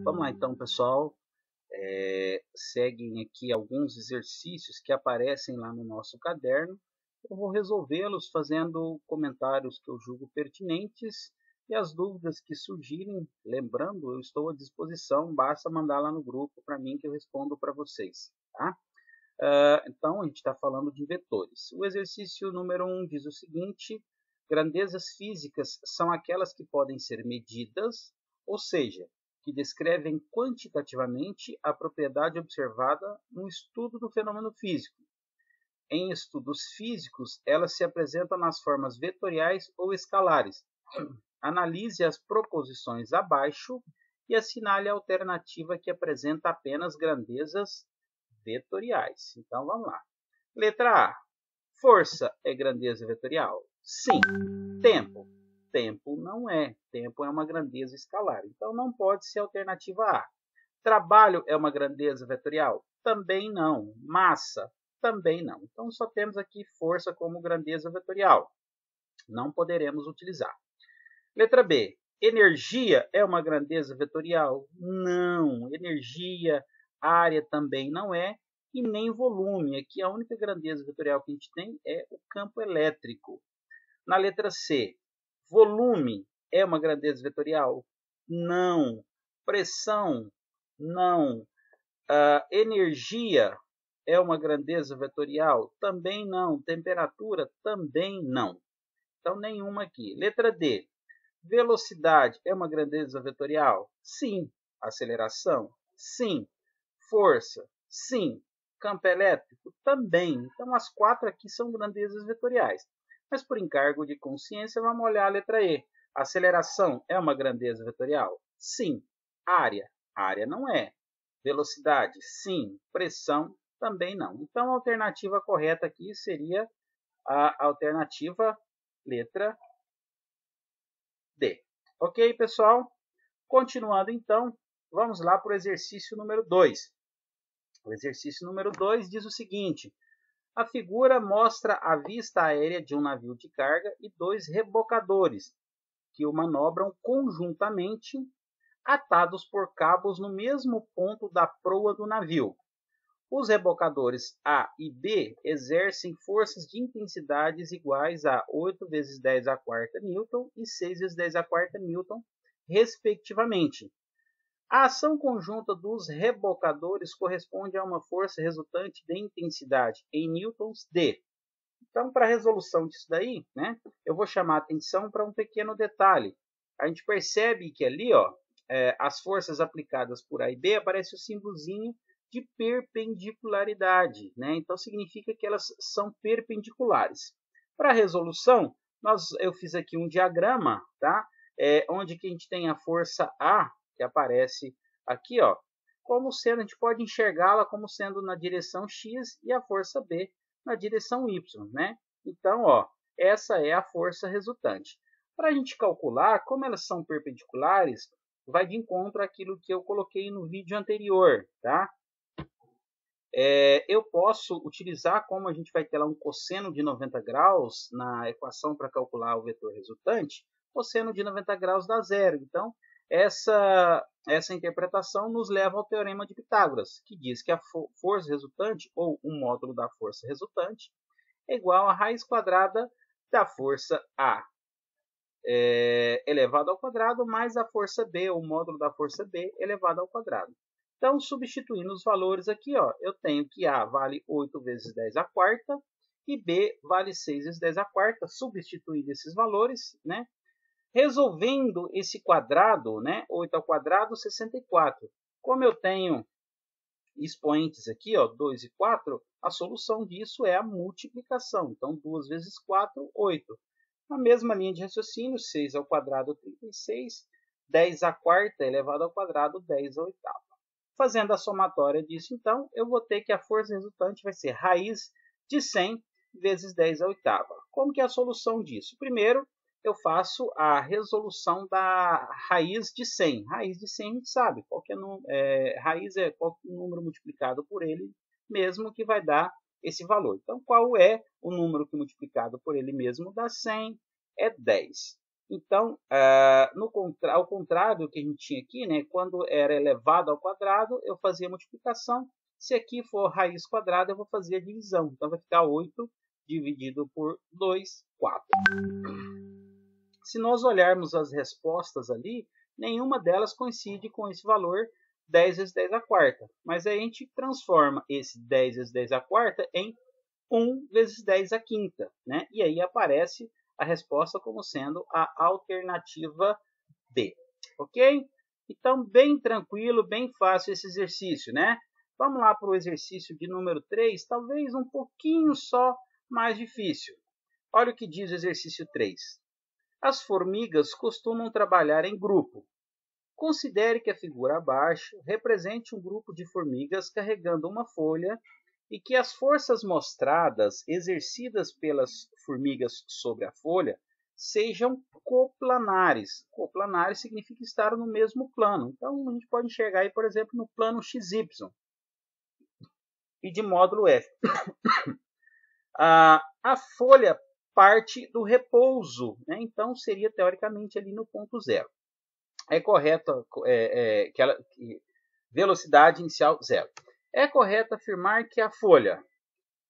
Vamos lá então, pessoal. Seguem aqui alguns exercícios que aparecem lá no nosso caderno. Eu vou resolvê-los fazendo comentários que eu julgo pertinentes e as dúvidas que surgirem, lembrando, eu estou à disposição, basta mandar lá no grupo para mim que eu respondo para vocês, tá? Então, a gente está falando de vetores. O exercício número 1 diz o seguinte: grandezas físicas são aquelas que podem ser medidas, ou seja, que descrevem quantitativamente a propriedade observada no estudo do fenômeno físico. Em estudos físicos, elas se apresentam nas formas vetoriais ou escalares. Analise as proposições abaixo e assinale a alternativa que apresenta apenas grandezas vetoriais. Então, vamos lá. Letra A. Força é grandeza vetorial? Sim. Tempo. Tempo não é. Tempo é uma grandeza escalar. Então, não pode ser a alternativa A. Trabalho é uma grandeza vetorial? Também não. Massa? Também não. Então, só temos aqui força como grandeza vetorial. Não poderemos utilizar. Letra B. Energia é uma grandeza vetorial? Não. Energia, área também não é, e nem volume. Aqui a única grandeza vetorial que a gente tem é o campo elétrico. Na letra C, volume é uma grandeza vetorial? Não. Pressão? Não. Energia é uma grandeza vetorial? Também não. Temperatura? Também não. Então, nenhuma aqui. Letra D. Velocidade é uma grandeza vetorial? Sim. Aceleração? Sim. Força? Sim. Campo elétrico? Também. Então, as quatro aqui são grandezas vetoriais. Mas, por encargo de consciência, vamos olhar a letra E. Aceleração é uma grandeza vetorial? Sim. Área? Área não é. Velocidade? Sim. Pressão? Também não. Então, a alternativa correta aqui seria a alternativa letra D. Ok, pessoal? Continuando, então, vamos lá para o exercício número 2. O exercício número 2 diz o seguinte: a figura mostra a vista aérea de um navio de carga e dois rebocadores, que o manobram conjuntamente, atados por cabos no mesmo ponto da proa do navio. Os rebocadores A e B exercem forças de intensidades iguais a 8 vezes 10 a quarta newton e 6 vezes 10 a quarta newton, respectivamente. A ação conjunta dos rebocadores corresponde a uma força resultante de intensidade em newtons de. Então, para a resolução disso daí, né, eu vou chamar a atenção para um pequeno detalhe. A gente percebe que ali, as forças aplicadas por A e B, aparece o símbolozinho de perpendicularidade, né? Então significa que elas são perpendiculares. Para a resolução, eu fiz aqui um diagrama, tá? Onde que a gente tem a força A, que aparece aqui, como sendo, a gente pode enxergá-la como sendo na direção X e a força B na direção Y, né? Então, essa é a força resultante. Para a gente calcular, como elas são perpendiculares, vai de encontro àquilo que eu coloquei no vídeo anterior, tá? Eu posso utilizar, como a gente vai ter lá um cosseno de 90 graus na equação para calcular o vetor resultante, cosseno de 90 graus dá zero. Então, essa interpretação nos leva ao teorema de Pitágoras, que diz que a força resultante, ou um módulo da força resultante, é igual a raiz quadrada da força A elevado ao quadrado, mais a força B, o módulo da força B elevado ao quadrado. Então, substituindo os valores aqui, eu tenho que A vale 8 vezes 10 a quarta e B vale 6 vezes 10 a quarta, substituindo esses valores, né? Resolvendo esse quadrado, né? 8 ao quadrado, 64. Como eu tenho expoentes aqui, 2 e 4, a solução disso é a multiplicação. Então, 2 vezes 4, 8. Na mesma linha de raciocínio, 6 ao quadrado, 36. 10 à quarta elevado ao quadrado, 10 à oitava. Fazendo a somatória disso, então, eu vou ter que a força resultante vai ser raiz de 100 vezes 10 à oitava. Como que é a solução disso? Primeiro, eu faço a resolução da raiz de 100. Raiz de 100 a gente sabe, raiz é qualquer número multiplicado por ele mesmo que vai dar esse valor. Então, qual é o número que multiplicado por ele mesmo dá 100? É 10. Então, ao contrário do que a gente tinha aqui, né, quando era elevado ao quadrado, eu fazia a multiplicação. Se aqui for raiz quadrada, eu vou fazer a divisão. Então, vai ficar 8 dividido por 2, 4. Se nós olharmos as respostas ali, nenhuma delas coincide com esse valor 10 vezes 10 à quarta. Mas aí a gente transforma esse 10 vezes 10 à quarta em 1 vezes 10 à quinta, né? E aí aparece a resposta como sendo a alternativa D, ok? Então, bem tranquilo, bem fácil esse exercício, né? Vamos lá para o exercício de número 3, talvez um pouquinho só mais difícil. Olha o que diz o exercício 3. As formigas costumam trabalhar em grupo. Considere que a figura abaixo represente um grupo de formigas carregando uma folha e que as forças mostradas, exercidas pelas formigas sobre a folha, sejam coplanares. Coplanares significa estar no mesmo plano. Então, a gente pode enxergar aí, por exemplo, no plano XY e de módulo F. A folha parte do repouso, né? Então, seria teoricamente ali no ponto zero. É correto velocidade inicial zero. É correto afirmar que a folha...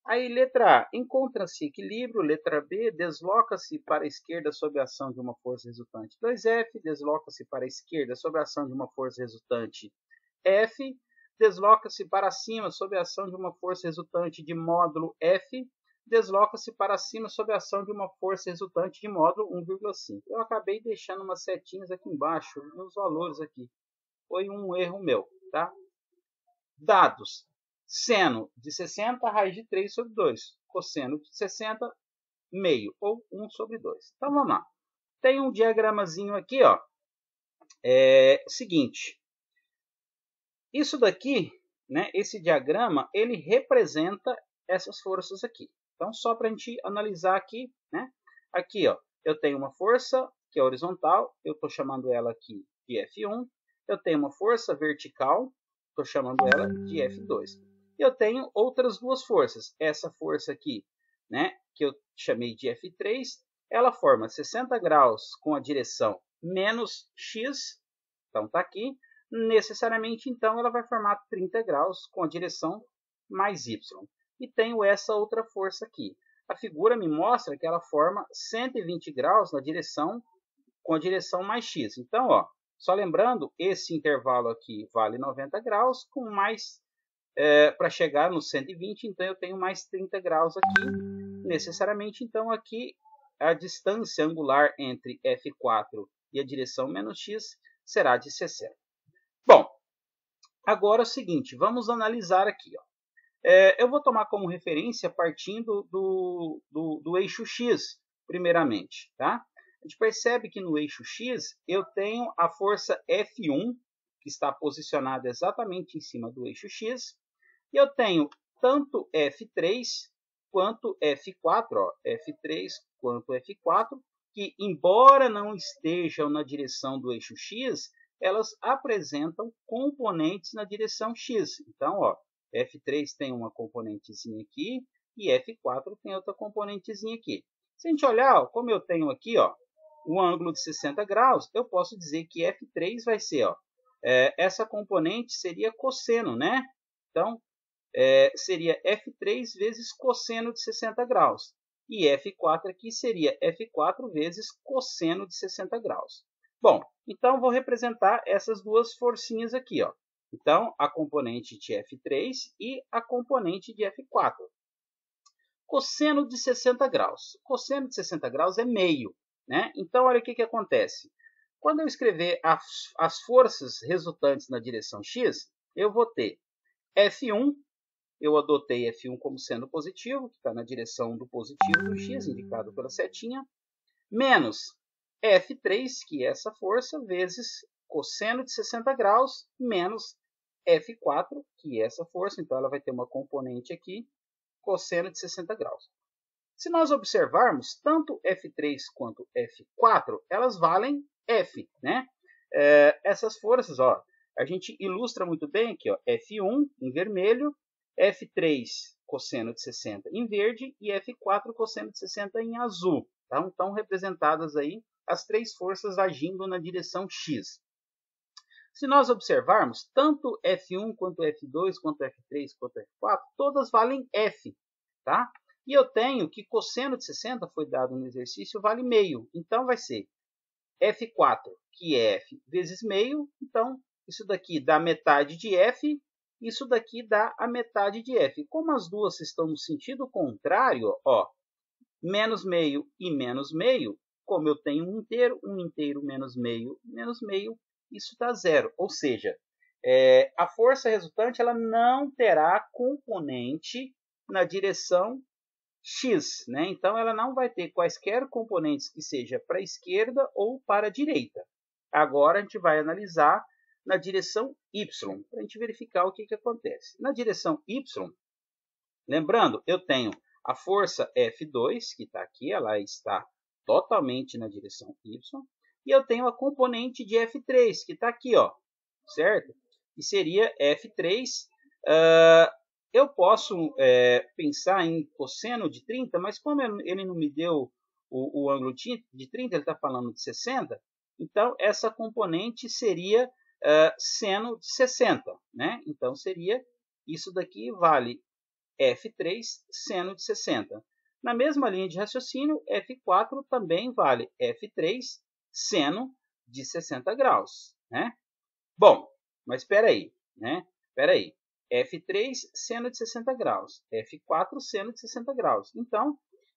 Aí, letra A, encontra-se equilíbrio. Letra B, desloca-se para a esquerda sob a ação de uma força resultante 2F. Desloca-se para a esquerda sob a ação de uma força resultante F. Desloca-se para cima sob a ação de uma força resultante de módulo F. Desloca-se para cima sob a ação de uma força resultante de módulo 1,5. Eu acabei deixando umas setinhas aqui embaixo, nos valores aqui. Foi um erro meu, tá? Dados. Seno de 60, raiz de 3 sobre 2. Cosseno de 60, meio, ou 1 sobre 2. Então, vamos lá. Tem um diagramazinho aqui, ó. Seguinte. Isso daqui, né, esse diagrama, ele representa essas forças aqui. Então, só para a gente analisar aqui, né? Aqui, ó, eu tenho uma força que é horizontal, eu estou chamando ela aqui de F1. Eu tenho uma força vertical, estou chamando ela de F2. Eu tenho outras duas forças. Essa força aqui, né, que eu chamei de F3, ela forma 60 graus com a direção menos X, então está aqui. Necessariamente, então, ela vai formar 30 graus com a direção mais Y. E tenho essa outra força aqui. A figura me mostra que ela forma 120 graus na direção com a direção mais X. Então, ó, só lembrando, esse intervalo aqui vale 90 graus, com mais para chegar no 120, então eu tenho mais 30 graus aqui. Necessariamente, então, aqui a distância angular entre F4 e a direção menos X será de 60. Bom, agora é o seguinte, vamos analisar aqui. Ó. Eu vou tomar como referência partindo do eixo X, primeiramente. Tá? A gente percebe que no eixo X eu tenho a força F1, que está posicionada exatamente em cima do eixo X, e eu tenho tanto F3 quanto F4, ó, F3 quanto F4, que embora não estejam na direção do eixo X, elas apresentam componentes na direção X. Então, ó, F3 tem uma componentezinha aqui e F4 tem outra componentezinha aqui. Se a gente olhar, ó, como eu tenho aqui, ó, um ângulo de 60 graus, eu posso dizer que F3 vai ser, ó, essa componente seria cosseno, né? Então, seria F3 vezes cosseno de 60 graus. E F4 aqui seria F4 vezes cosseno de 60 graus. Bom, então vou representar essas duas forcinhas aqui, ó. Então, a componente de F3 e a componente de F4. Cosseno de 60 graus. Cosseno de 60 graus é meio, né? Então, olha o que acontece. Quando eu escrever as forças resultantes na direção X, eu vou ter F1, eu adotei F1 como sendo positivo, que está na direção do positivo do X, indicado pela setinha, menos F3, que é essa força, vezes cosseno de 60 graus, menos F4, que é essa força, então ela vai ter uma componente aqui, cosseno de 60 graus. Se nós observarmos, tanto F3 quanto F4, elas valem F, né? Essas forças, ó, a gente ilustra muito bem aqui, ó, F1 em vermelho, F3 cosseno de 60 em verde e F4 cosseno de 60 em azul. Tá? Estão representadas aí as três forças agindo na direção x. Se nós observarmos, tanto F1 quanto F2, quanto F3, quanto F4, todas valem F, tá? E eu tenho que cosseno de 60, foi dado no exercício, vale meio. Então, vai ser F4, que é F vezes meio. Então, isso daqui dá metade de F, isso daqui dá a metade de F. Como as duas estão no sentido contrário, ó, menos meio e menos meio, como eu tenho um inteiro menos meio, isso dá zero. Ou seja, a força resultante ela não terá componente na direção x, né? Então, ela não vai ter quaisquer componentes que seja para a esquerda ou para a direita. Agora, a gente vai analisar na direção y, para a gente verificar o que acontece. Na direção y, lembrando, eu tenho a força F2, que está aqui, ela está totalmente na direção y, e eu tenho a componente de F3, que está aqui, ó, certo? E seria F3. Eu posso pensar em cosseno de 30, mas como ele não me deu o ângulo de 30, ele está falando de 60, então essa componente seria seno de 60, né? Então seria, isso daqui vale F3 seno de 60. Na mesma linha de raciocínio, F4 também vale F3 seno de 60 graus, né? Bom, mas espera aí, né? Espera aí. F3 seno de 60 graus, F4 seno de 60 graus. Então,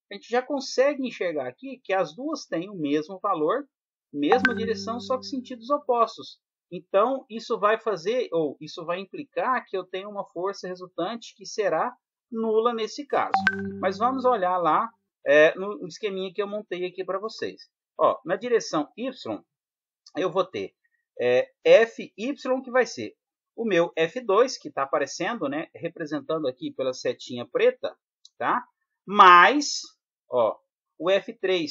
a gente já consegue enxergar aqui que as duas têm o mesmo valor, mesma direção, só que sentidos opostos. Então, isso vai fazer, ou isso vai implicar que eu tenho uma força resultante que será nula nesse caso. Mas vamos olhar lá no esqueminha que eu montei aqui para vocês. Ó, na direção y, eu vou ter Fy, que vai ser o meu F2, que está aparecendo, né, representando aqui pela setinha preta, tá? Mais, ó, o F3,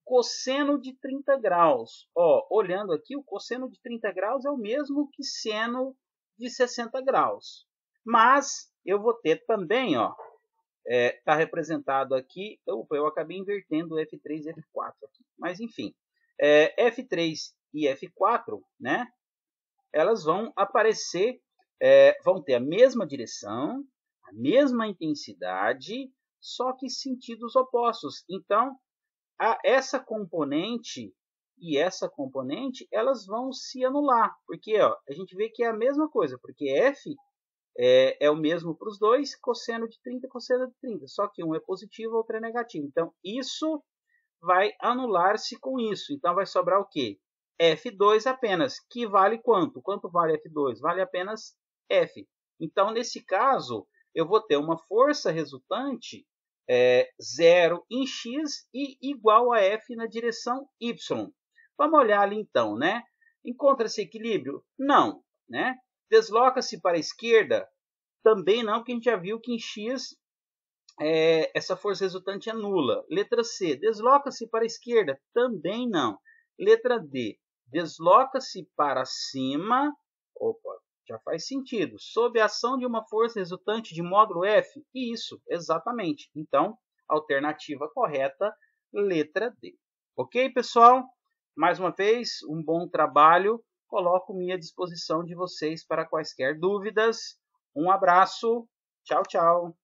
cosseno de 30 graus. Ó, olhando aqui, o cosseno de 30 graus é o mesmo que seno de 60 graus. Mas eu vou ter também, ó, está representado aqui, eu acabei invertendo o F3 e F4 aqui, mas enfim, F3 e F4, né, elas vão aparecer, vão ter a mesma direção, a mesma intensidade, só que sentidos opostos. Então, essa componente e essa componente, elas vão se anular, porque ó, a gente vê que é a mesma coisa, porque F é o mesmo para os dois, cosseno de 30, cosseno de 30, só que um é positivo, outro é negativo. Então, isso vai anular-se com isso. Então, vai sobrar o quê? F2 apenas, que vale quanto? Quanto vale F2? Vale apenas F. Então, nesse caso, eu vou ter uma força resultante 0 em x e igual a F na direção y. Vamos olhar ali então, né? Encontra-se equilíbrio? Não, né? Desloca-se para a esquerda? Também não, porque a gente já viu que em x essa força resultante é nula. Letra C, desloca-se para a esquerda? Também não. Letra D, desloca-se para cima? Opa, já faz sentido. Sob a ação de uma força resultante de módulo F? Isso, exatamente. Então, alternativa correta, letra D. Ok, pessoal? Mais uma vez, um bom trabalho. Coloco-me à disposição de vocês para quaisquer dúvidas. Um abraço. Tchau, tchau.